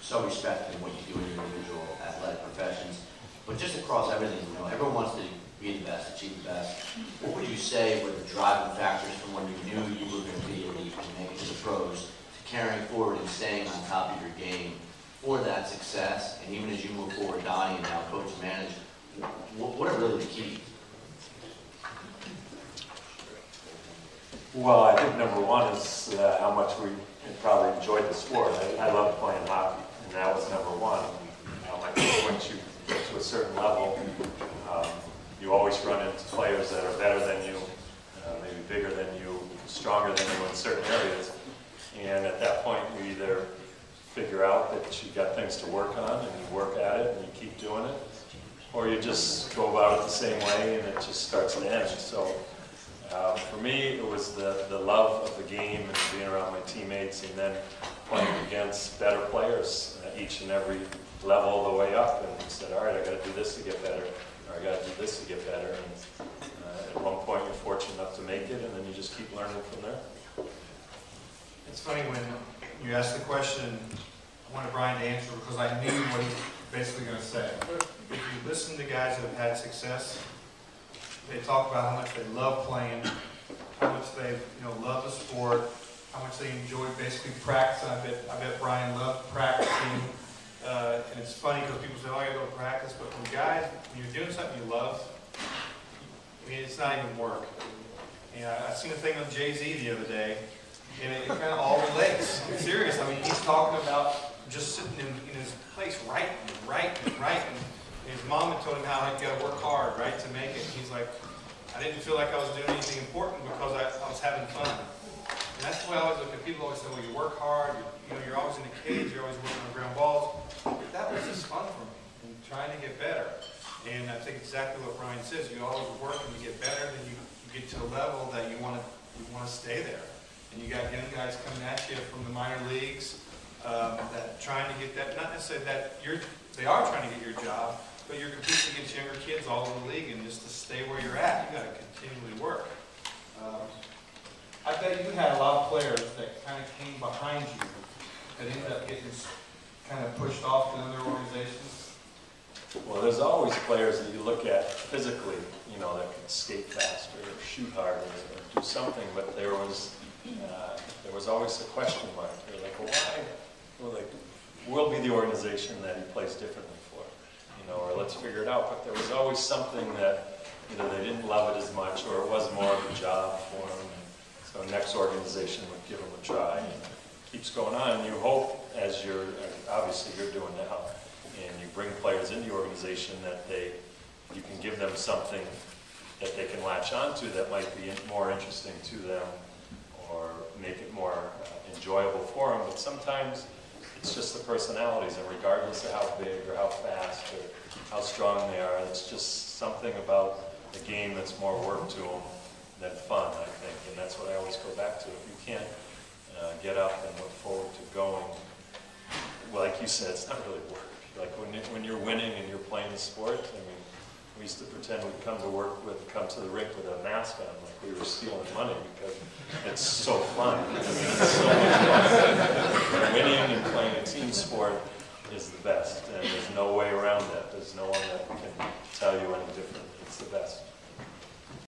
so respected in what you do in your individual athletic professions, but just across everything, you know, everyone wants to be the best, achieve the best. What would you say were the driving factors from when you knew you were going to be elite and make it to the pros, to carrying forward and staying on top of your game for that success? And even as you move forward, Donnie, and now coach and manage, what are really the keys? Well, I think number one is how much we probably enjoyed the sport. I loved playing hockey, and that was number one. I think once you get to a certain level, you always run into players that are better than you, maybe bigger than you, stronger than you in certain areas. And at that point, you either figure out that you've got things to work on, and you work at it, and you keep doing it, or you just go about it the same way, and it just starts to end. So for me, it was the love of the game and being around my teammates, and then playing against better players each and every level all the way up, and said, all right, I got to do this to get better, or I got to do this to get better. And at one point, you're fortunate enough to make it, and then you just keep learning from there. It's funny when you asked the question, I wanted Brian to answer because I knew what he was basically going to say. If you listen to guys that have had success, they talk about how much they love playing, how much they love the sport, how much they enjoy basically practicing. I bet Brian loved practicing. And it's funny because people say, oh, I got to go practice. But when you're doing something you love, I mean, it's not even work. I seen a thing on Jay-Z the other day, and it kind of all relates. I'm serious. I mean, he's talking about just sitting in his place writing. And his mom had told him how he'd got to work hard, right, to make it. He's like, I didn't feel like I was doing anything important because I was having fun. And that's the way I always look at people. Always say, well, you work hard. You're always in the cage. You're always working on ground balls. That was just fun for me, and trying to get better. And I think exactly what Brian says. You always work and you get better, then you get to a level that you want to stay there. And you got young guys coming at you from the minor leagues that trying to get that. Not necessarily that they are trying to get your job, but you're competing against younger kids all over the league, and just to stay where you're at, you got to continually work. I bet you had a lot of players that kind of came behind you that ended up getting kind of pushed off to other organizations. Well, there's always players that you look at physically, that can skate faster or shoot harder or do something, but there was always a question mark. You're like, well, why? Well, we'll be the organization that he plays differently for, or let's figure it out. But there was always something that either they didn't love it as much, or it was more of a job for them. So the next organization would give them a try. And it keeps going on, and you hope, as obviously you're doing now, and you bring players into the organization that you can give them something that they can latch onto that might be more interesting to them, or make it more enjoyable for them. But sometimes it's just the personalities, and regardless of how big or how fast or how strong they are, it's just something about the game that's more work to them than fun, I think. And that's what I always go back to. If you can't get up and look forward to going, well, like you said, it's not really work. Like when you're winning and you're playing the sport, I mean, we used to pretend we'd come to the rink with a mask on, like we were stealing money, because it's so fun. I mean, it's so much fun. Winning and playing a team sport is the best, and there's no way around that. There's no one that can tell you any different. It's the best.